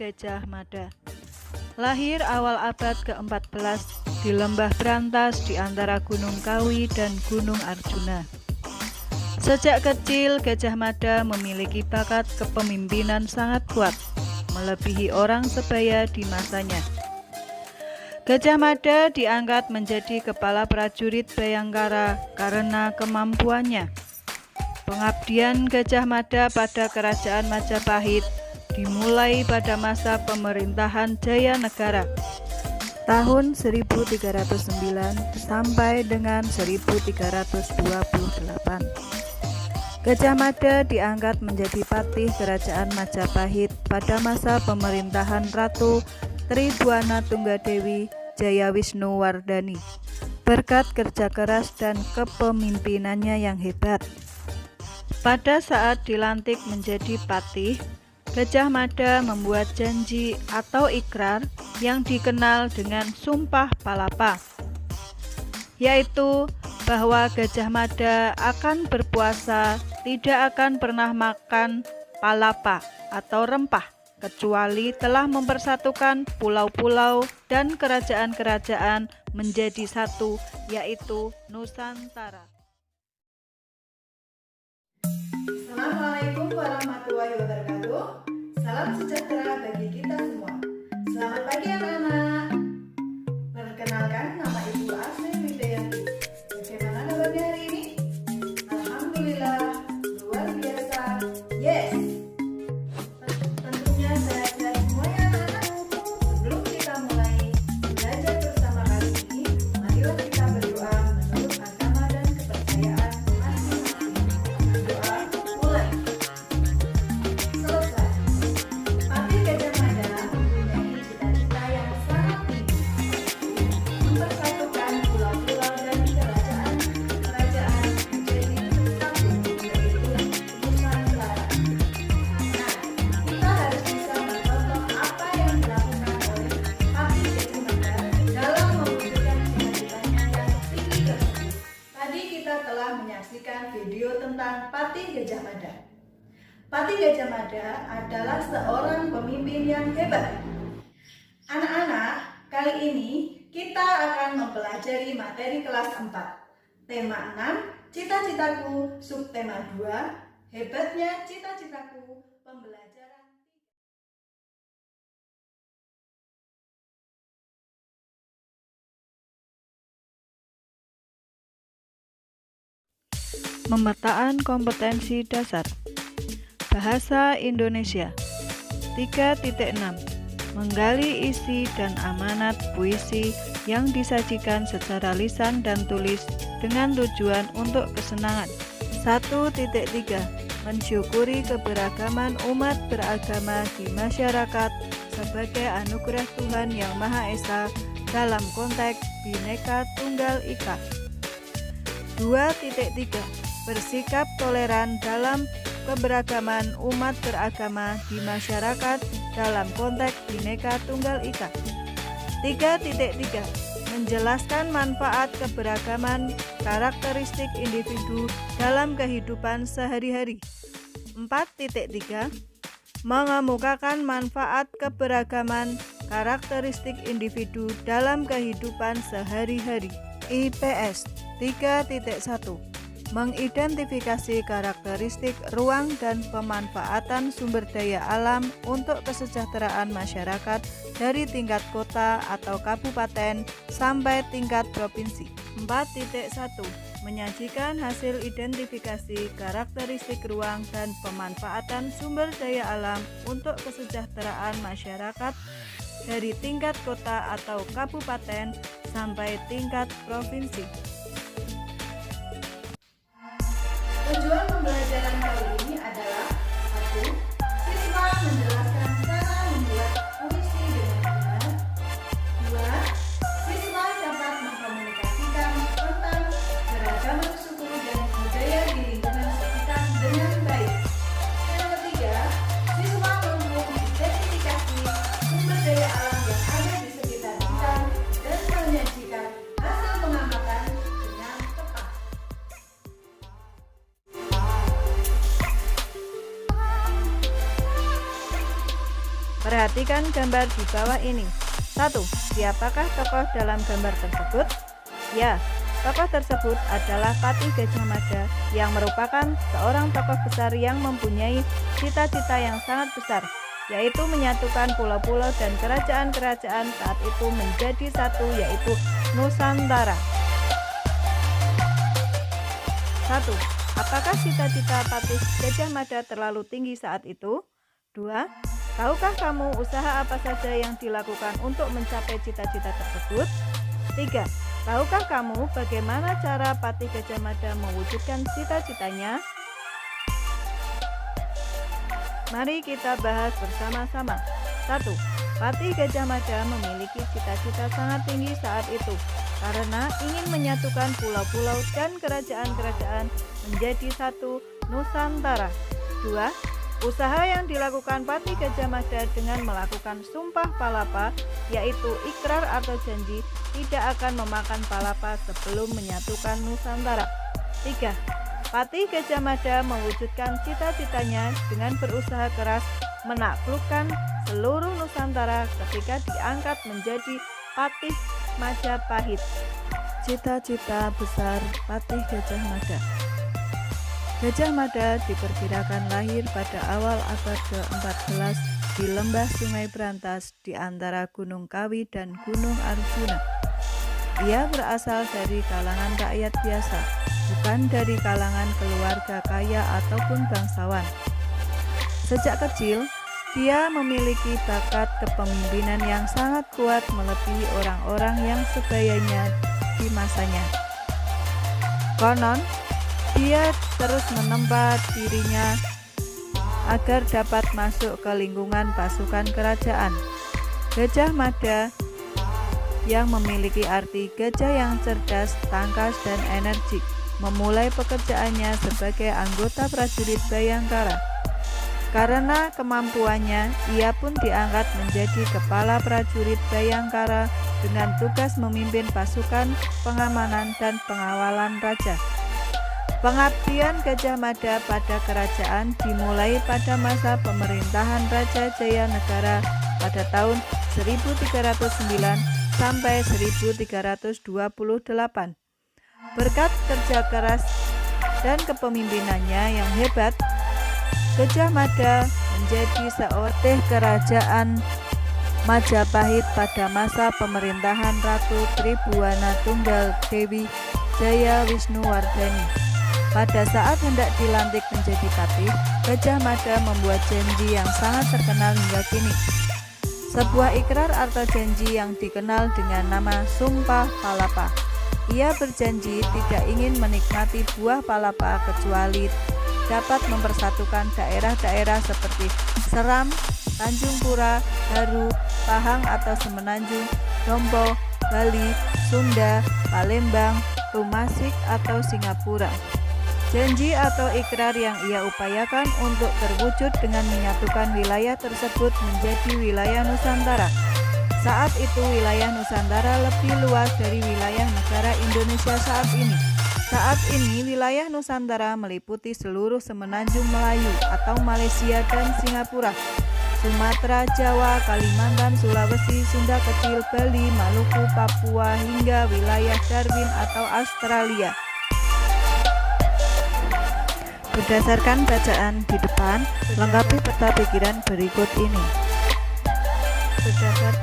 Gajah Mada. Lahir awal abad ke-14 di lembah berantas di antara Gunung Kawi dan Gunung Arjuna. Sejak kecil, Gajah Mada memiliki bakat kepemimpinan sangat kuat, melebihi orang sebaya di masanya. Gajah Mada diangkat menjadi kepala prajurit Bayangkara karena kemampuannya. Pengabdian Gajah Mada pada Kerajaan Majapahit dimulai pada masa pemerintahan Jayanegara tahun 1309 sampai dengan 1328. Gajah Mada diangkat menjadi patih Kerajaan Majapahit pada masa pemerintahan Ratu Tribuana Tunggadewi Jayawisnuwardhani berkat kerja keras dan kepemimpinannya yang hebat. Pada saat dilantik menjadi patih, Gajah Mada membuat janji atau ikrar yang dikenal dengan Sumpah Palapa, yaitu bahwa Gajah Mada akan berpuasa, tidak akan pernah makan palapa atau rempah, kecuali telah mempersatukan pulau-pulau dan kerajaan-kerajaan menjadi satu, yaitu Nusantara. Assalamualaikum warahmatullahi wabarakatuh. Salam sejahtera bagi kita semua. Selamat pagi anak-anak. Perkenalkan, nama Ibu Asri Widayanti. Bagaimana kabarnya hari ini? Alhamdulillah, luar biasa. Yes. Tentunya sehat-sehat semua ya anak-anak. Sebelum kita mulai belajar bersama kali ini, marilah kita berdoa menurut agama dan kepercayaan masing-masing. Doa mulai. Selesai. Patih Gajah Mada mempunyai cita-cita yang sangat tinggi, mempersatukan pulau-pulau dan kerajaan-kerajaan menjadi satu, yaitu Nusantara. Nah, kita harus bisa mencontoh apa yang dilakukan oleh Patih Gajah Mada dalam mewujudkan cita-citanya yang tinggi tersebut. Tadi kita telah menyaksikan video tentang Patih Gajah Mada. Patih Gajah Mada adalah seorang pemimpin yang hebat. Anak-anak, kali ini kita akan mempelajari materi kelas 4. Tema 6, cita-citaku, subtema 2, hebatnya cita-citaku, pembelajaran. Memetaan kompetensi dasar Bahasa Indonesia 3.6 Menggali isi dan amanat puisi yang disajikan secara lisan dan tulis dengan tujuan untuk kesenangan. 1.3 Mensyukuri keberagaman umat beragama di masyarakat sebagai anugerah Tuhan Yang Maha Esa dalam konteks Bhinneka Tunggal Ika. 2.3 Bersikap toleran dalam keberagaman umat beragama di masyarakat dalam konteks Bhinneka Tunggal Ika. 3.3 Menjelaskan manfaat keberagaman karakteristik individu dalam kehidupan sehari-hari. 4.3 Mengemukakan manfaat keberagaman karakteristik individu dalam kehidupan sehari-hari. IPS 3.1 Mengidentifikasi karakteristik ruang dan pemanfaatan sumber daya alam untuk kesejahteraan masyarakat dari tingkat kota atau kabupaten sampai tingkat provinsi. 4.1 Menyajikan hasil identifikasi karakteristik ruang dan pemanfaatan sumber daya alam untuk kesejahteraan masyarakat dari tingkat kota atau kabupaten sampai tingkat provinsi. Tujuan pembelajaran kali ini adalah 1. Siswa menjelaskan cara membuat puisi dengan benar. 2. Siswa dapat mengkomunikasikan tentang keragaman suku dan budaya di lingkungan sekitar dengan baik. Yang ketiga, siswa mampu mengidentifikasi sumber daya alam yang ada di sekitar kita dan menyajikan hasil pengamatan dengan tepat. Perhatikan gambar di bawah ini. 1. Siapakah tokoh dalam gambar tersebut? Ya, tokoh tersebut adalah Patih Gajah Mada yang merupakan seorang tokoh besar yang mempunyai cita-cita yang sangat besar, yaitu menyatukan pulau-pulau dan kerajaan-kerajaan saat itu menjadi satu, yaitu Nusantara. 1. Apakah cita-cita Patih Gajah Mada terlalu tinggi saat itu? 2. Tahukah kamu usaha apa saja yang dilakukan untuk mencapai cita-cita tersebut? 3. Tahukah kamu bagaimana cara Patih Gajah Mada mewujudkan cita-citanya? Mari kita bahas bersama-sama. 1. Patih Gajah Mada memiliki cita-cita sangat tinggi saat itu karena ingin menyatukan pulau-pulau dan kerajaan-kerajaan menjadi satu Nusantara. 2. Usaha yang dilakukan Patih Gajah Mada dengan melakukan sumpah palapa, yaitu ikrar atau janji tidak akan memakan palapa sebelum menyatukan Nusantara. 3. Patih Gajah Mada mewujudkan cita-citanya dengan berusaha keras menaklukkan seluruh Nusantara ketika diangkat menjadi Patih Majapahit. Cita-cita besar Patih Gajah Mada. Gajah Mada diperkirakan lahir pada awal abad ke-14 di lembah Sungai Brantas di antara Gunung Kawi dan Gunung Arjuna. Ia berasal dari kalangan rakyat biasa, bukan dari kalangan keluarga kaya ataupun bangsawan. Sejak kecil, dia memiliki bakat kepemimpinan yang sangat kuat melebihi orang-orang yang sebayanya di masanya. Konon, dia terus menempa dirinya agar dapat masuk ke lingkungan pasukan kerajaan. Gajah Mada yang memiliki arti gajah yang cerdas, tangkas, dan energik memulai pekerjaannya sebagai anggota prajurit Bayangkara. Karena kemampuannya, ia pun diangkat menjadi kepala prajurit Bayangkara dengan tugas memimpin pasukan pengamanan dan pengawalan raja. Pengabdian Gajah Mada pada kerajaan dimulai pada masa pemerintahan Raja Jayanegara pada tahun 1309 sampai 1328. Berkat kerja keras dan kepemimpinannya yang hebat, Gajah Mada menjadi seorang kerajaan Majapahit pada masa pemerintahan Ratu Tribhuwana Tunggal Dewi Jaya Wisnuwardhani. Pada saat hendak dilantik menjadi patih, Gajah Mada membuat janji yang sangat terkenal hingga kini. Sebuah ikrar atau janji yang dikenal dengan nama Sumpah Palapa. Ia berjanji tidak ingin menikmati buah palapa kecuali dapat mempersatukan daerah-daerah seperti Seram, Tanjung Pura, Haru, Pahang atau Semenanjung, Dompo, Bali, Sunda, Palembang, Tumasik atau Singapura. Janji atau ikrar yang ia upayakan untuk terwujud dengan menyatukan wilayah tersebut menjadi wilayah Nusantara. Saat itu wilayah Nusantara lebih luas dari wilayah negara Indonesia saat ini. Saat ini wilayah Nusantara meliputi seluruh semenanjung Melayu atau Malaysia dan Singapura, Sumatera, Jawa, Kalimantan, Sulawesi, Sunda Kecil, Bali, Maluku, Papua hingga wilayah Darwin atau Australia. Berdasarkan bacaan di depan, lengkapi peta pikiran berikut ini. Berdasarkan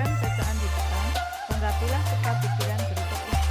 bacaan di depan, lengkapilah peta pikiran berikut ini.